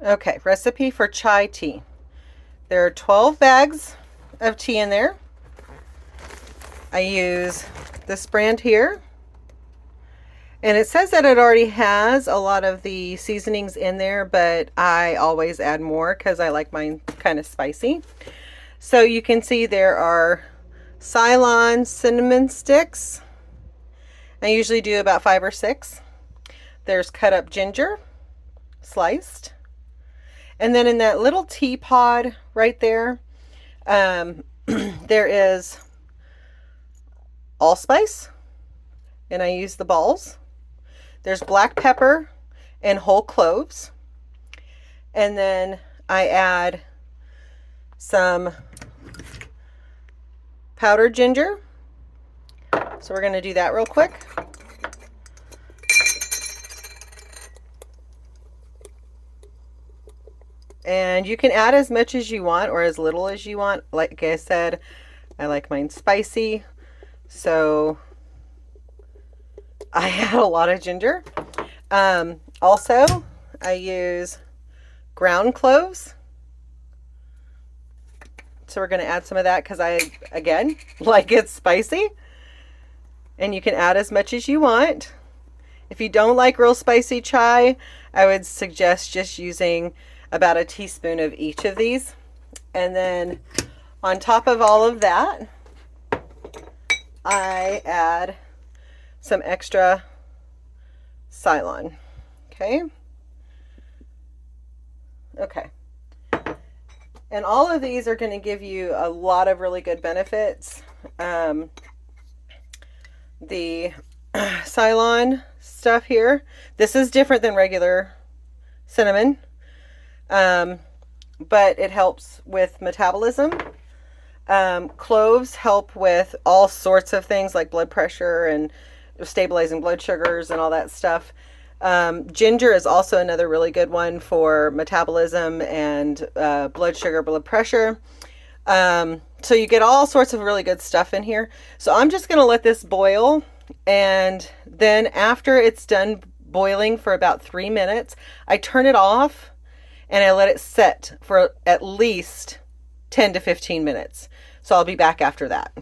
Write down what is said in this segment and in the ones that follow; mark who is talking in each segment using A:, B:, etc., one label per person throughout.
A: Okay, recipe for chai tea. There are 12 bags of tea in there. I use this brand here. And it says that it already has a lot of the seasonings in there, but I always add more because I like mine kind of spicy. So you can see there are Ceylon cinnamon sticks. I usually do about 5 or 6. There's cut up ginger, sliced. And then in that little teapot right there, there is allspice, and I use the balls. There's black pepper and whole cloves. And then I add some powdered ginger. So we're going to do that real quick. And you can add as much as you want or as little as you want. Like I said, I like mine spicy, so I add a lot of ginger. Also, I use ground cloves. So we're going to add some of that because I, again, like it spicy. And you can add as much as you want. If you don't like real spicy chai, I would suggest just using about a teaspoon of each of these. And then on top of all of that, I add some extra Ceylon. Okay. Okay. And all of these are going to give you a lot of really good benefits. The Ceylon stuff here, this is different than regular cinnamon, but it helps with metabolism. Cloves help with all sorts of things like blood pressure and stabilizing blood sugars and all that stuff. Ginger is also another really good one for metabolism and blood sugar, blood pressure. So you get all sorts of really good stuff in here. So I'm just going to let this boil, and then after it's done boiling for about 3 minutes, I turn it off and I let it set for at least 10 to 15 minutes. So I'll be back after that.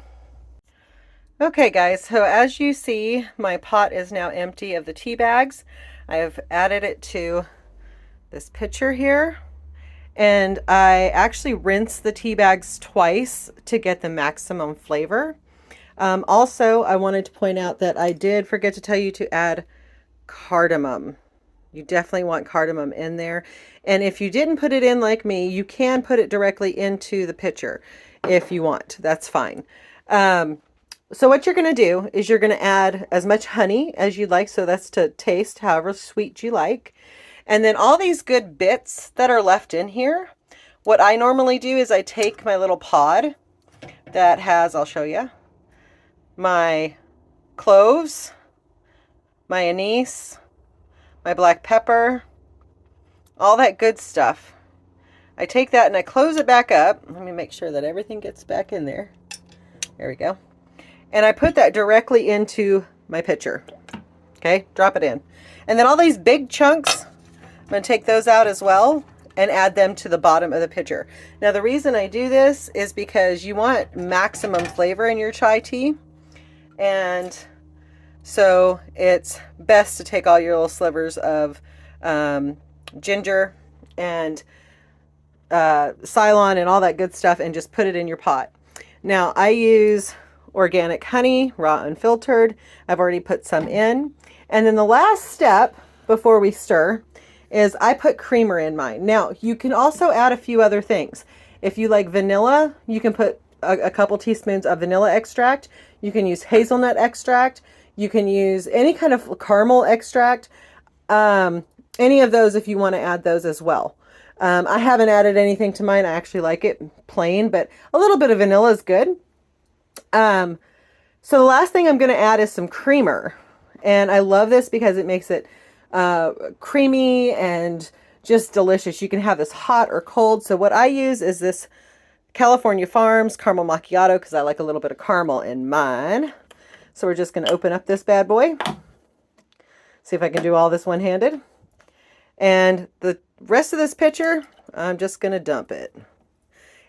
A: Okay guys, so as you see, my pot is now empty of the tea bags. I have added it to this pitcher here, and I actually rinse the tea bags twice to get the maximum flavor. Also, I wanted to point out that I did forget to tell you to add cardamom. You definitely want cardamom in there. And if you didn't put it in like me, you can put it directly into the pitcher if you want. That's fine. So what you're going to do is you're going to add as much honey as you'd like. So that's to taste however sweet you like. And then all these good bits that are left in here, what I normally do is I take my little pod that has, I'll show you, my cloves, my anise, my black pepper, all that good stuff. I take that and I close it back up. Let me make sure that everything gets back in there. There we go. And I put that directly into my pitcher. Okay, drop it in. And then all these big chunks, I'm going to take those out as well and add them to the bottom of the pitcher. Now the reason I do this is because you want maximum flavor in your chai tea. And so it's best to take all your little slivers of ginger and Ceylon and all that good stuff and just put it in your pot. Now I use organic honey, raw unfiltered. I've already put some in. And then the last step before we stir is I put creamer in mine. Now you can also add a few other things. If you like vanilla, you can put a couple teaspoons of vanilla extract. You can use hazelnut extract. You can use any kind of caramel extract. Any of those if you want to add those as well. I haven't added anything to mine. I actually like it plain, but a little bit of vanilla is good. So the last thing I'm going to add is some creamer. And I love this because it makes it creamy and just delicious. You can have this hot or cold. So what I use is this California Farms caramel macchiato because I like a little bit of caramel in mine. So we're just going to open up this bad boy. See if I can do all this one-handed. And the rest of this pitcher, I'm just going to dump it.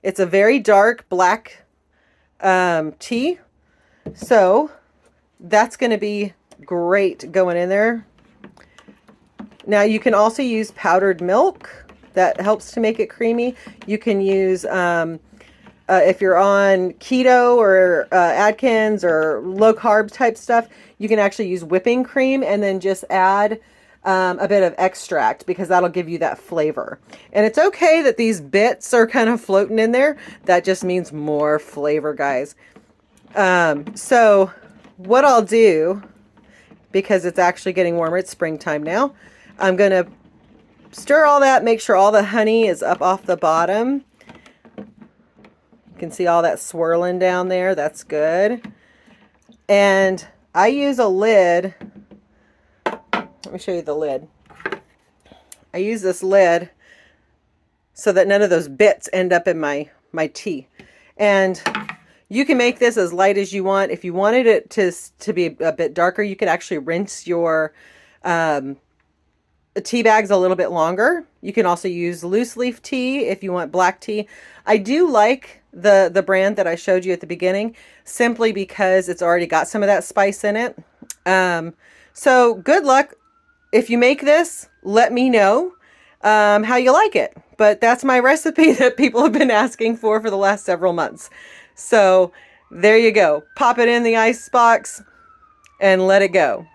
A: It's a very dark black tea. So that's going to be great going in there. Now you can also use powdered milk. That helps to make it creamy. You can use, if you're on keto or Atkins or low carb type stuff, you can actually use whipping cream and then just add a bit of extract, because that'll give you that flavor. And it's okay that these bits are kind of floating in there. That just means more flavor, guys. So what I'll do, because it's actually getting warmer, it's springtime now, I'm going to stir all that, make sure all the honey is up off the bottom. You can see all that swirling down there. That's good. And I use a lid. Let me show you the lid. I use this lid so that none of those bits end up in my tea. And you can make this as light as you want. If you wanted it to be a bit darker, you could actually rinse your tea bags a little bit longer. You can also use loose leaf tea if you want black tea. I do like the brand that I showed you at the beginning, simply because it's already got some of that spice in it. So good luck. If you make this, let me know how you like it. But that's my recipe that people have been asking for the last several months. So there you go. Pop it in the ice box and let it go.